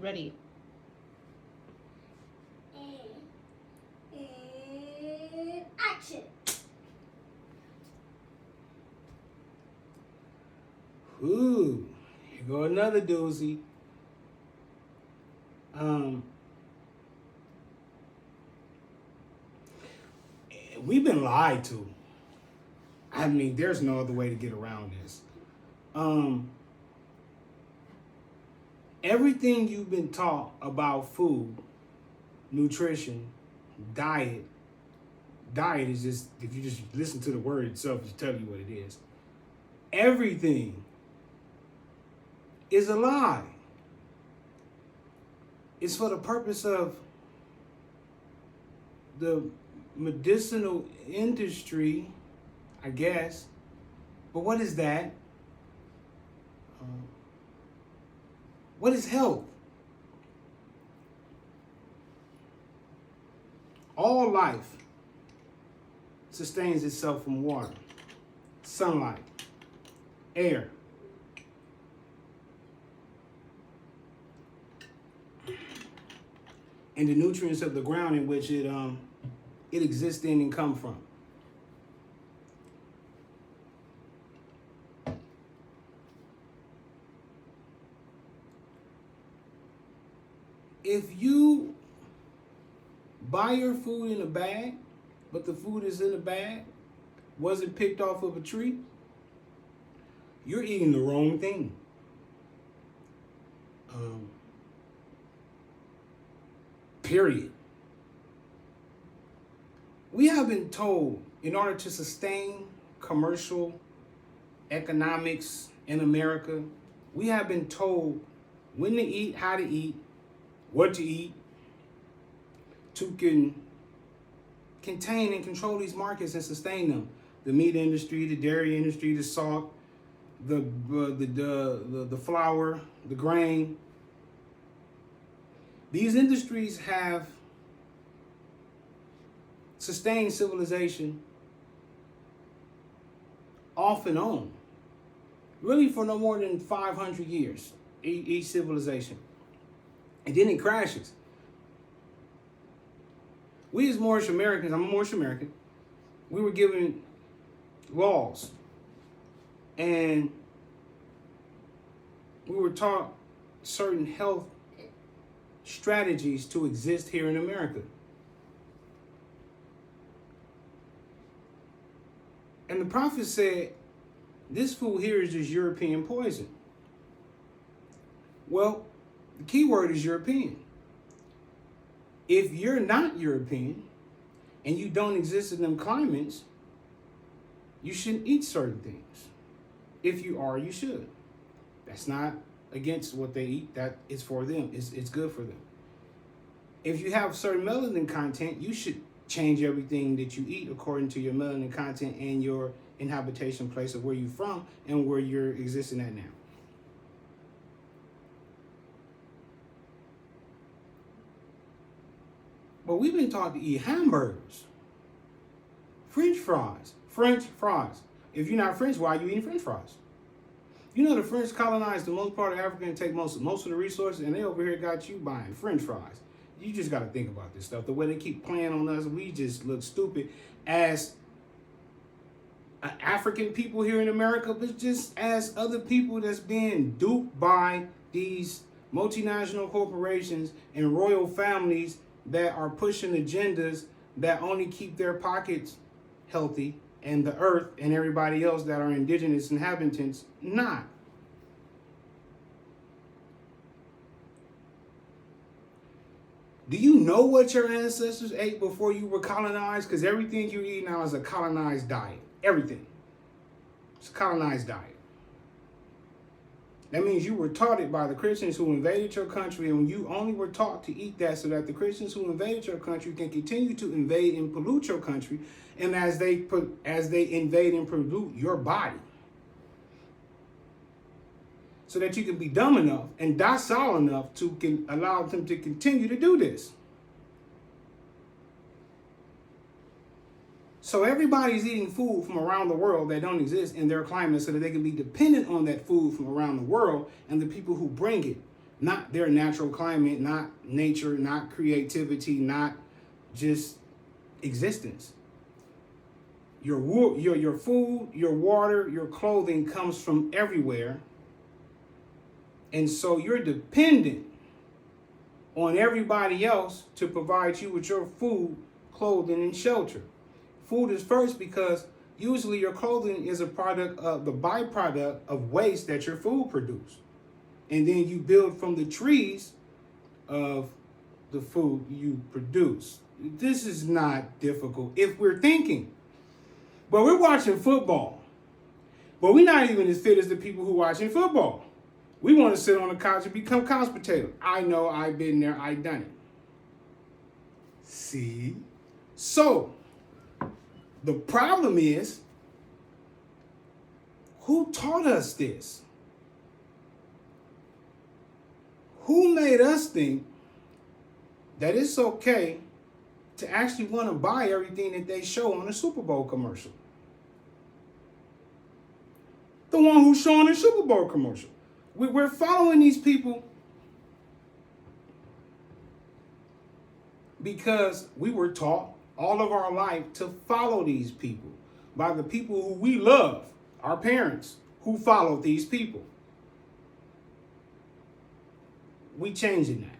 Ready. And action. Ooh, here go another doozy. We've been lied to. I mean, there's no other way to get around this. Everything you've been taught about food, nutrition, diet is just, if you just listen to the word itself, just tell you what it is. Everything is a lie. It's for the purpose of the medicinal industry, I guess. But what is that? What is health? All life sustains itself from water, sunlight, air. And the nutrients of the ground in which it exists in and come from. If you buy your food in a bag, but the food is in a bag, wasn't picked off of a tree, you're eating the wrong thing. Period. We have been told in order to sustain commercial economics in America, we have been told when to eat, how to eat, what to eat, to contain and control these markets and sustain them. The meat industry, the dairy industry, the salt, the flour, the grain. These industries have sustained civilization off and on, really for no more than 500 years, each civilization. And then it crashes. We as Moorish Americans, I'm a Moorish American, we were given laws and we were taught certain health strategies to exist here in America. And the prophet said, this food here is just European poison. Well, the key word is European. If you're not European and you don't exist in them climates, you shouldn't eat certain things. If you are, you should. That's not against what they eat. That is for them. It's good for them. If you have certain melanin content, you should change everything that you eat according to your melanin content and your inhabitation place of where you're from and where you're existing at now. But we've been taught to eat hamburgers, French fries. If you're not French, why are you eating French fries? You know the French colonized the most part of Africa and take most of the resources, and they over here got you buying French fries. You just got to think about this stuff. The way they keep playing on us, we just look stupid as African people here in America, but just as other people that's being duped by these multinational corporations and royal families that are pushing agendas that only keep their pockets healthy and the earth and everybody else that are indigenous inhabitants not. Do you know what your ancestors ate before you were colonized? Because everything you eat now is a colonized diet. Everything. It's a colonized diet. That means you were taught it by the Christians who invaded your country, and you only were taught to eat that so that the Christians who invaded your country can continue to invade and pollute your country, and as they invade and pollute your body, so that you can be dumb enough and docile enough to allow them to continue to do this. So everybody's eating food from around the world that don't exist in their climate so that they can be dependent on that food from around the world and the people who bring it. not their natural climate, not nature, not creativity, not just existence. Your food, your water, your clothing comes from everywhere. And so you're dependent on everybody else to provide you with your food, clothing, and shelter. Food is first because usually your clothing is a product of the byproduct of waste that your food produced. And then you build from the trees of the food you produce. This is not difficult if we're thinking. But we're watching football. But we're not even as fit as the people who are watching football. We want to sit on the couch and become couch potatoes. I know, I've been there, I've done it. See? So, the problem is, who taught us this? Who made us think that it's okay to actually want to buy everything that they show on the Super Bowl commercial? The one who's showing the Super Bowl commercial. We're following these people because we were taught all of our life to follow these people by the people who we love, our parents who followed these people. We changing that.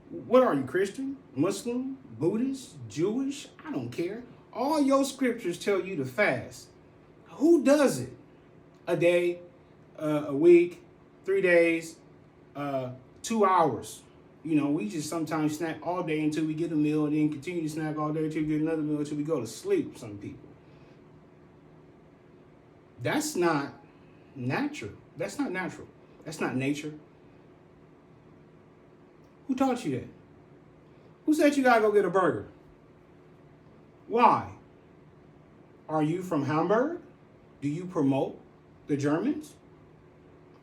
What are you, Christian, Muslim, Buddhist, Jewish? I don't care. All your scriptures tell you to fast. Who does it? A day, a week, 3 days, 2 hours. You know, we just sometimes snack all day until we get a meal, and then continue to snack all day until we get another meal until we go to sleep, some people. That's not natural. That's not natural. That's not nature. Who taught you that? Who said you gotta go get a burger? Why? Are you from Hamburg? Do you promote the Germans?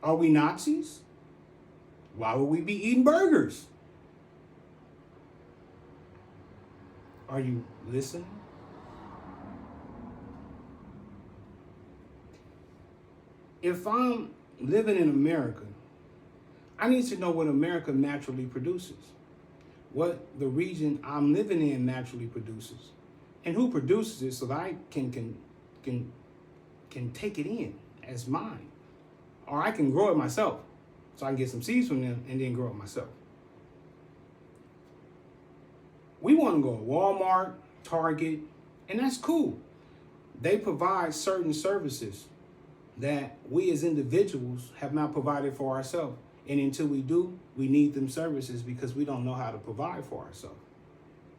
Are we Nazis? Why would we be eating burgers? Are you listening? If I'm living in America, I need to know what America naturally produces, what the region I'm living in naturally produces, and who produces it so that I can take it in as mine. Or I can grow it myself, so I can get some seeds from them and then grow it myself. We want to go to Walmart, Target, and that's cool. They provide certain services that we as individuals have not provided for ourselves. And until we do, we need them services because we don't know how to provide for ourselves.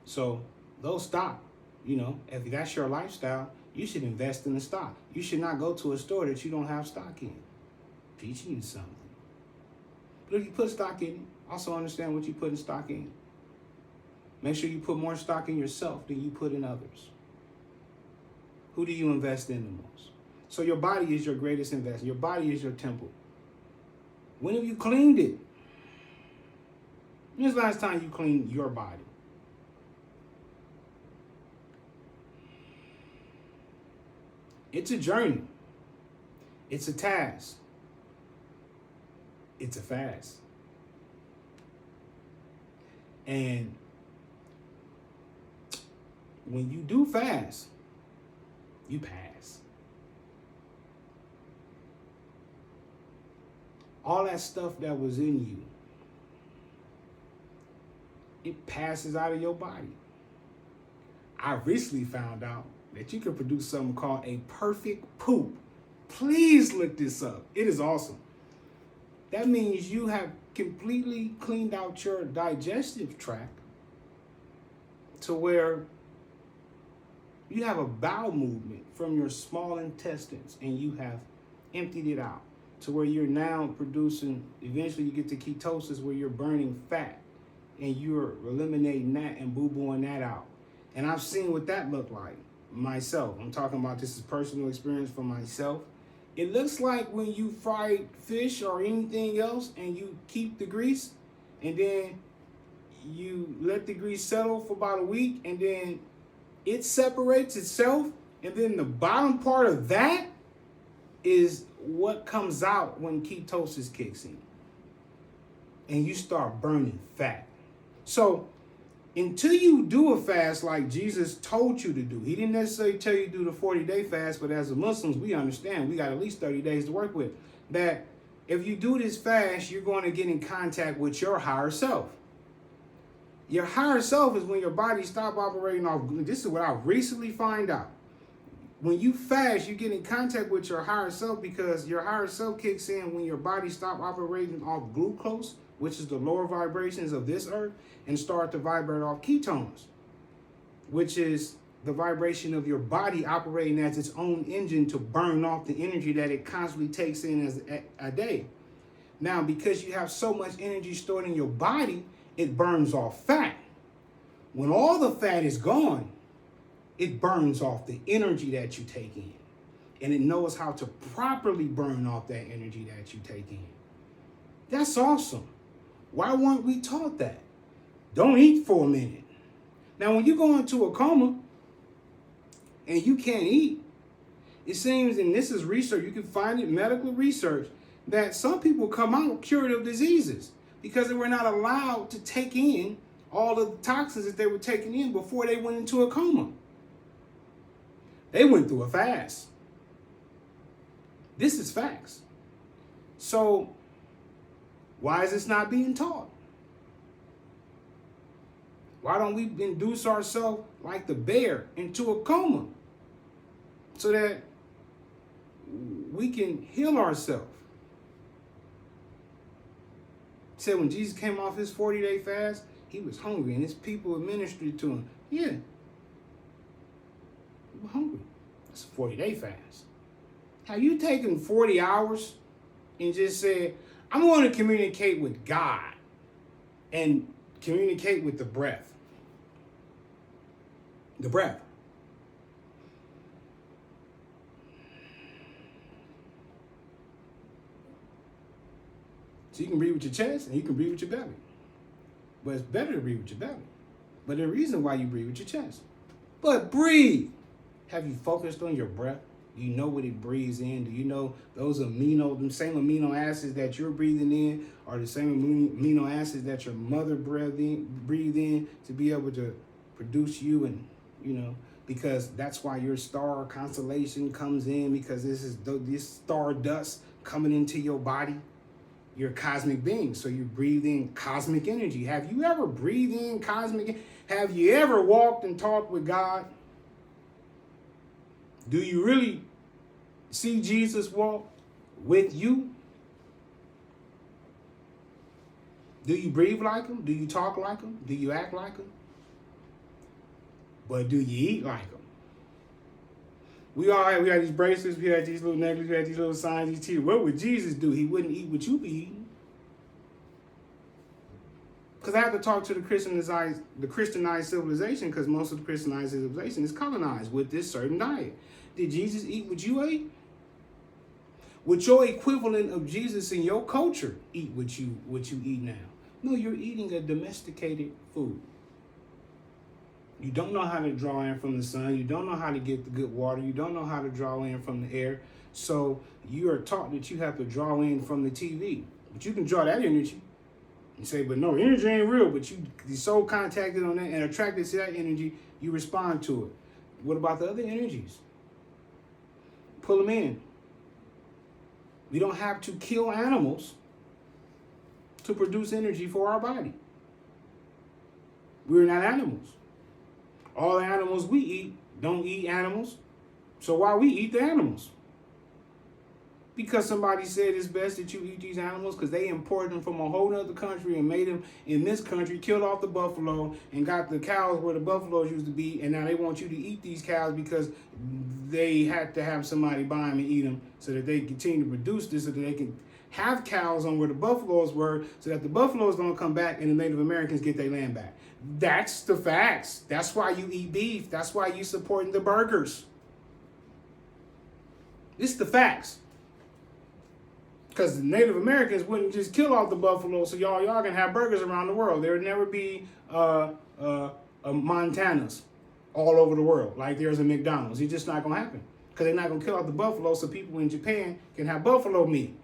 So those stop. You know, if that's your lifestyle, you should invest in the stock. You should not go to a store that you don't have stock in. Teaching you something. But if you put stock in it, also understand what you put in stock in. Make sure you put more stock in yourself than you put in others. Who do you invest in the most? So your body is your greatest investment. Your body is your temple. When have you cleaned it? When's the last time you cleaned your body? It's a journey. It's a task. It's a fast. And when you do fast, you pass. All that stuff that was in you, it passes out of your body. I recently found out that you can produce something called a perfect poop. Please look this up. It is awesome. That means you have completely cleaned out your digestive tract to where you have a bowel movement from your small intestines and you have emptied it out to where you're now producing, eventually you get to ketosis where you're burning fat and you're eliminating that and boo-booing that out. And I've seen what that looked like myself. I'm talking about this is personal experience for myself. It looks like when you fry fish or anything else and you keep the grease and then you let the grease settle for about a week and then it separates itself and then the bottom part of that is what comes out when ketosis kicks in and you start burning fat. So until you do a fast like Jesus told you to do, he didn't necessarily tell you to do the 40-day fast, but as a Muslims, we understand we got at least 30 days to work with. That if you do this fast, you're going to get in contact with your higher self. Your higher self is when your body stops operating off. This is what I recently find out. When you fast, you get in contact with your higher self because your higher self kicks in when your body stops operating off glucose, which is the lower vibrations of this earth, and start to vibrate off ketones, which is the vibration of your body operating as its own engine to burn off the energy that it constantly takes in as a day. Now, because you have so much energy stored in your body, it burns off fat. When all the fat is gone, it burns off the energy that you take in. And it knows how to properly burn off that energy that you take in. That's awesome. Why weren't we taught that? Don't eat for a minute. Now, when you go into a coma and you can't eat, it seems, and this is research, you can find it, medical research, that some people come out cured of diseases because they were not allowed to take in all of the toxins that they were taking in before they went into a coma. They went through a fast. This is facts. So why is this not being taught? Why don't we induce ourselves like the bear into a coma so that we can heal ourselves? Said when Jesus came off his 40-day fast, he was hungry and his people administered to him. Yeah. He was hungry. That's a 40-day fast. Have you taken 40 hours and just said, I'm going to communicate with God and communicate with the breath? The breath. So you can breathe with your chest and you can breathe with your belly. But it's better to breathe with your belly. But the reason why you breathe with your chest. But breathe. Have you focused on your breath? Do you know what it breathes in? Do you know those them same amino acids that you're breathing in are the same amino acids that your mother breathed in to be able to produce you? And, because that's why your star constellation comes in, because this star dust coming into your body. You're a cosmic being, so you breathe in cosmic energy. Have you ever breathed in cosmic? Have you ever walked and talked with God? Do you really see Jesus walk with you? Do you breathe like him? Do you talk like him? Do you act like him? But do you eat like him? We had these bracelets, we had these little necklaces, we had these little signs, these teeth. What would Jesus do? He wouldn't eat what you be eating. Because I have to talk to the Christianized civilization, because most of the Christianized civilization is colonized with this certain diet. Did Jesus eat what you ate? Would your equivalent of Jesus in your culture eat what you eat now? No, you're eating a domesticated food. You don't know how to draw in from the sun. You don't know how to get the good water. You don't know how to draw in from the air. So you are taught that you have to draw in from the TV. But you can draw that energy. You say, but no, energy ain't real. But you're so contacted on that and attracted to that energy, you respond to it. What about the other energies? Pull them in. We don't have to kill animals to produce energy for our body. We're not animals. All the animals we eat don't eat animals. So why we eat the animals? Because somebody said it's best that you eat these animals because they imported them from a whole other country and made them in this country, killed off the buffalo and got the cows where the buffaloes used to be. And now they want you to eat these cows because they had to have somebody buy them and eat them so that they continue to produce this so that they can have cows on where the buffaloes were so that the buffaloes don't come back and the Native Americans get their land back. That's the facts. That's why you eat beef. That's why you supporting the burgers. It's the facts. Because the Native Americans wouldn't just kill off the buffalo so y'all can have burgers around the world. There would never be Montanas all over the world like there's a McDonald's. It's just not going to happen. Because they're not going to kill off the buffalo so people in Japan can have buffalo meat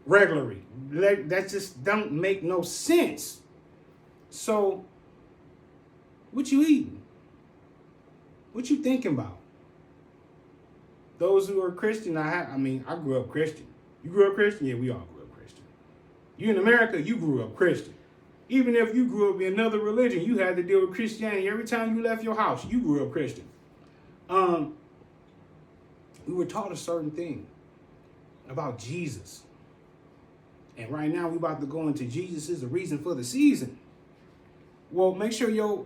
regularly. That just don't make no sense. So, what you eating? What you thinking about? Those who are Christian, I grew up Christian. You grew up Christian? Yeah, we all grew up Christian. You in America, you grew up Christian. Even if you grew up in another religion, you had to deal with Christianity. Every time you left your house, you grew up Christian. We were taught a certain thing about Jesus. And right now we about to go into Jesus is the reason for the season. Well, make sure your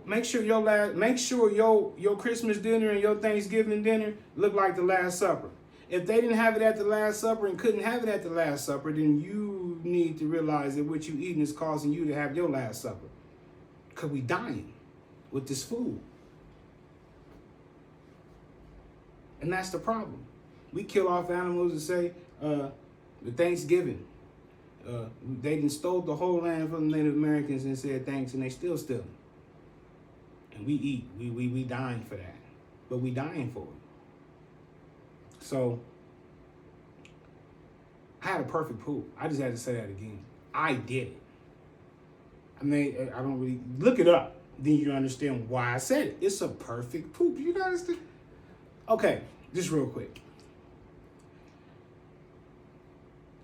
Christmas dinner and your Thanksgiving dinner look like the Last Supper. If they didn't have it at the Last Supper and couldn't have it at the Last Supper, then you need to realize that what you eating is causing you to have your Last Supper. Because we dying with this food. And that's the problem. We kill off animals and say, the Thanksgiving. They done stole the whole land from the Native Americans and said thanks, and they still stealing. And we eat. We dying for that. But we dying for it. So, I had a perfect poop. I just had to say that again. I did it. I mean, I don't really... Look it up. Then you understand why I said it. It's a perfect poop. You guys... Okay, just real quick.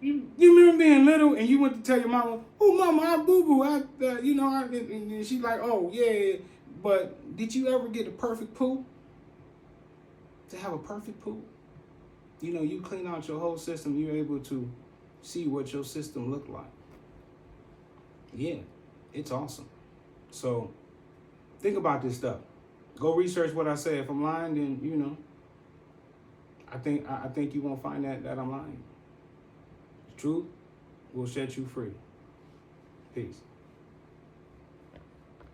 You remember being little and you went to tell your mama, "Oh, mama, I boo-boo." And she's like, "Oh, yeah." But did you ever get a perfect poo? To have a perfect poo? You know, you clean out your whole system, you're able to see what your system looked like. Yeah, it's awesome. So, think about this stuff. Go research what I say. If I'm lying, then, I think you won't find that I'm lying. Truth will set you free. Peace.